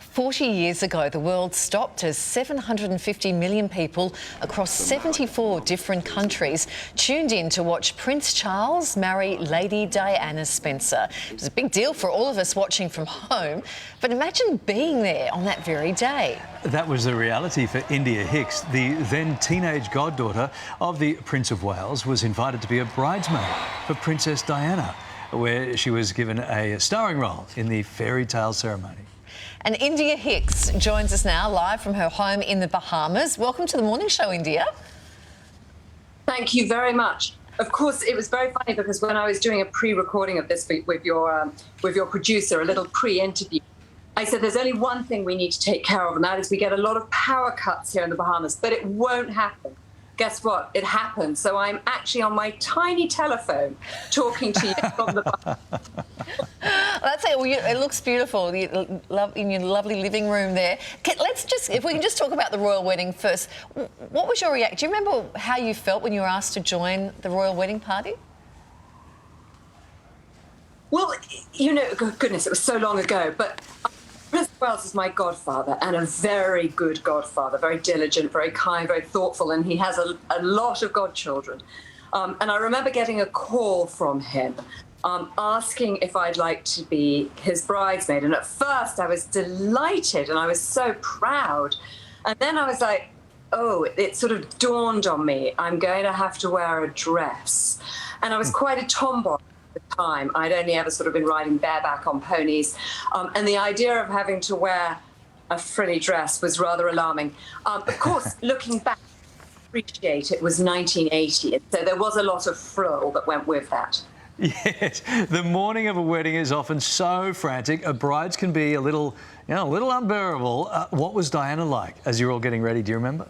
40 years ago, the world stopped as 750 million people across 74 different countries tuned in to watch Prince Charles marry Lady Diana Spencer. It was a big deal for all of us watching from home, but imagine being there on that very day. That was the reality for India Hicks. The then teenage goddaughter of the Prince of Wales was invited to be a bridesmaid for Princess Diana, where she was given a starring role in the fairy tale ceremony. And India Hicks joins us now live from her home in the Bahamas. Welcome to the morning show, India. Thank you very much. Of course, it was very funny because when I was doing a pre-recording of this with your producer, a little pre-interview, I said there's only one thing we need to take care of, and that is we get a lot of power cuts here in the Bahamas, but it won't happen. Guess what? It happened. So I'm actually on my tiny telephone talking to you from the Bahamas. That's it. Well, it looks beautiful in your lovely living room there. If we can just talk about the royal wedding first. What was your reaction? Do you remember how you felt when you were asked to join the royal wedding party? Well, you know, goodness, it was so long ago, but Prince Wales is my godfather, and a very good godfather, very diligent, very kind, very thoughtful, and he has a lot of godchildren. And I remember getting a call from him asking if I'd like to be his bridesmaid. And at first I was delighted and I was so proud. And then I was like, oh, it sort of dawned on me, I'm going to have to wear a dress. And I was quite a tomboy at the time. I'd only ever sort of been riding bareback on ponies. And the idea of having to wear a frilly dress was rather alarming. Of course, looking back, I appreciate it was 1980. So there was a lot of frill that went with that. Yes, the morning of a wedding is often so frantic. Brides can be a little unbearable. What was Diana like as you were all getting ready? Do you remember?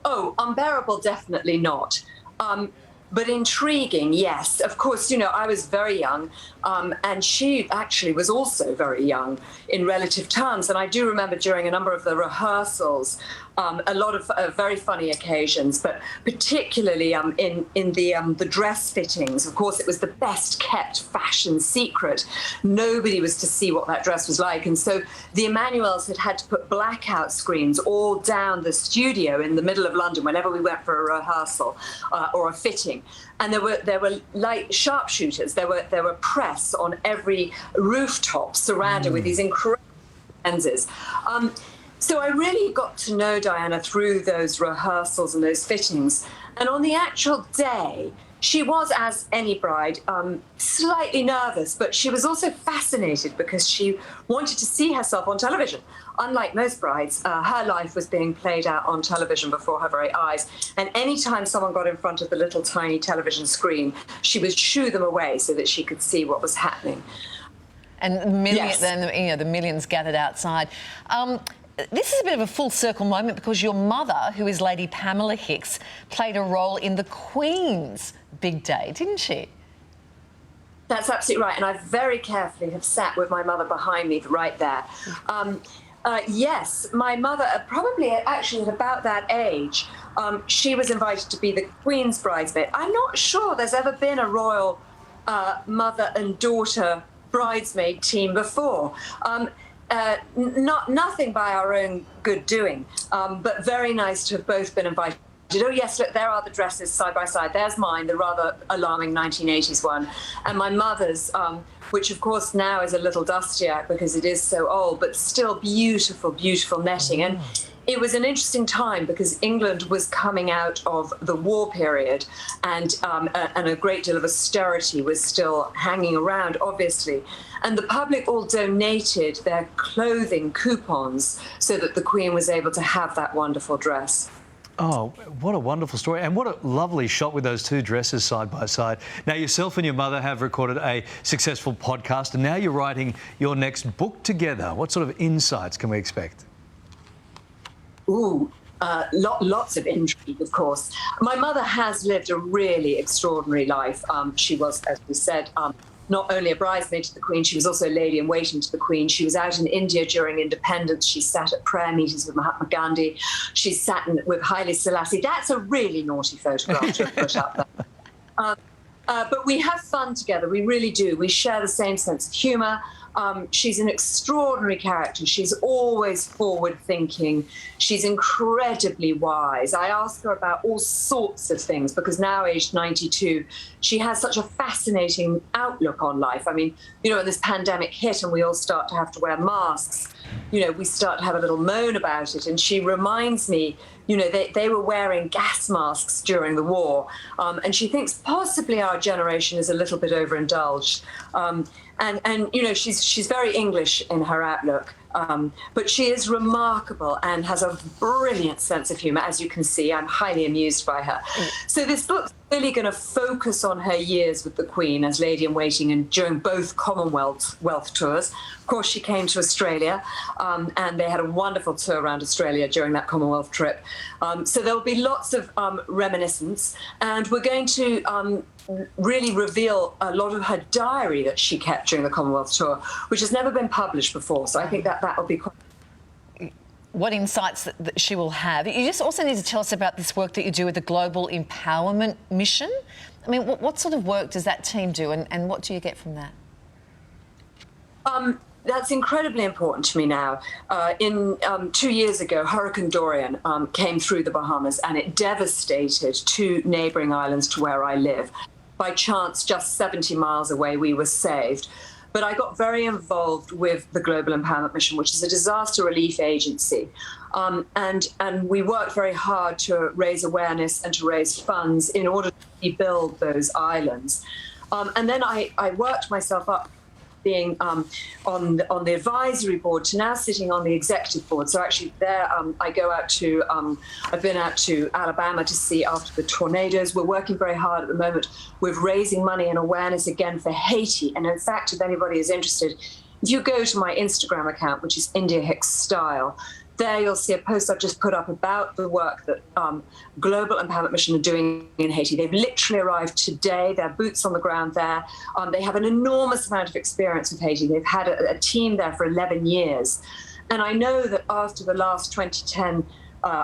Oh, unbearable, definitely not. But intriguing, yes. Of course, you know, I was very young, and she actually was also very young in relative terms. And I do remember during a number of the rehearsals, a lot of very funny occasions, but particularly in the dress fittings. Of course, it was the best kept fashion secret. Nobody was to see what that dress was like. And so the Emmanuels had to put blackout screens all down the studio in the middle of London whenever we went for a rehearsal or a fitting. And there were light sharpshooters. There were press on every rooftop surrounded with these incredible lenses. So I really got to know Diana through those rehearsals and those fittings. And on the actual day, she was, as any bride, slightly nervous, but she was also fascinated because she wanted to see herself on television. Unlike most brides, her life was being played out on television before her very eyes. And anytime someone got in front of the little tiny television screen, she would shoo them away so that she could see what was happening. And the millions gathered outside. This is a bit of a full circle moment because your mother, who is Lady Pamela Hicks, played a role in the Queen's big day, didn't she? That's absolutely right. And I very carefully have sat with my mother behind me right there. Yes, my mother, probably actually at about that age, she was invited to be the Queen's bridesmaid. I'm not sure there's ever been a royal mother and daughter bridesmaid team before. Nothing by our own good doing, but very nice to have both been invited. Oh yes, look, there are the dresses side by side. There's mine, the rather alarming 1980s one, and my mother's, which of course now is a little dustier because it is so old, but still beautiful, beautiful netting. And it was an interesting time because England was coming out of the war period, and a great deal of austerity was still hanging around, obviously. And the public all donated their clothing coupons so that the Queen was able to have that wonderful dress. Oh, what a wonderful story. And what a lovely shot with those two dresses side by side. Now, yourself and your mother have recorded a successful podcast, and now you're writing your next book together. What sort of insights can we expect? Ooh, lots of intrigue, of course. My mother has lived a really extraordinary life. She was, as we said, not only a bridesmaid to the Queen, she was also a lady-in-waiting to the Queen. She was out in India during independence. She sat at prayer meetings with Mahatma Gandhi. She sat with Haile Selassie. That's a really naughty photograph to have put up there. But we have fun together. We really do. We share the same sense of humour. She's an extraordinary character. She's always forward-thinking. She's incredibly wise. I ask her about all sorts of things because now, aged 92, she has such a fascinating outlook on life. I mean, you know, when this pandemic hit and we all start to have to wear masks, you know, we start to have a little moan about it. And she reminds me, you know, they were wearing gas masks during the war. And she thinks possibly our generation is a little bit overindulged. And you know, she's very English in her outlook. But she is remarkable and has a brilliant sense of humour. As you can see, I'm highly amused by her. So this book's really going to focus on her years with the Queen as Lady-in-Waiting and during both Commonwealth tours. Of course, she came to Australia, and they had a wonderful tour around Australia during that Commonwealth trip. So there will be lots of reminiscence, and we're going to really reveal a lot of her diary that she kept during the Commonwealth tour, which has never been published before. So I think that will be quite... What insights that she will have. You just also need to tell us about this work that you do with the Global Empowerment Mission. I mean, what sort of work does that team do, and what do you get from that? That's incredibly important to me now. 2 years ago, Hurricane Dorian came through the Bahamas and it devastated 2 neighbouring islands to where I live. By chance, just 70 miles away, we were saved. But I got very involved with the Global Empowerment Mission, which is a disaster relief agency. And we worked very hard to raise awareness and to raise funds in order to rebuild those islands. And then I worked myself up being on the advisory board to now sitting on the executive board. So actually there I go out to, I've been out to Alabama to see after the tornadoes. We're working very hard at the moment with raising money and awareness again for Haiti. And in fact, if anybody is interested, if you go to my Instagram account, which is India Hicks Style, there you'll see a post I've just put up about the work that Global Empowerment Mission are doing in Haiti. They've literally arrived today. They're boots on the ground there. They have an enormous amount of experience with Haiti. They've had a team there for 11 years. And I know that after the last 2010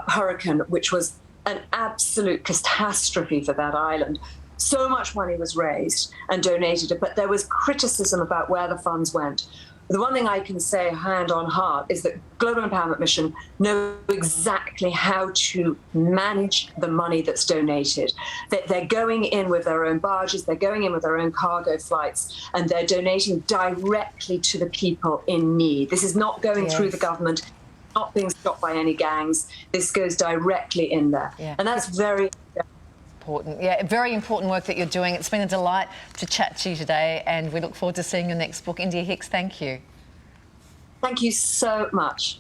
hurricane, which was an absolute catastrophe for that island, so much money was raised and donated, but there was criticism about where the funds went. The one thing I can say, hand on heart, is that Global Empowerment Mission know exactly how to manage the money that's donated. That they're going in with their own barges, they're going in with their own cargo flights, and they're donating directly to the people in need. This is not going through the government, not being stopped by any gangs. This goes directly in there. Yeah. And that's very important. Yeah, very important work that you're doing. It's been a delight to chat to you today, and we look forward to seeing your next book. India Hicks, thank you. Thank you so much.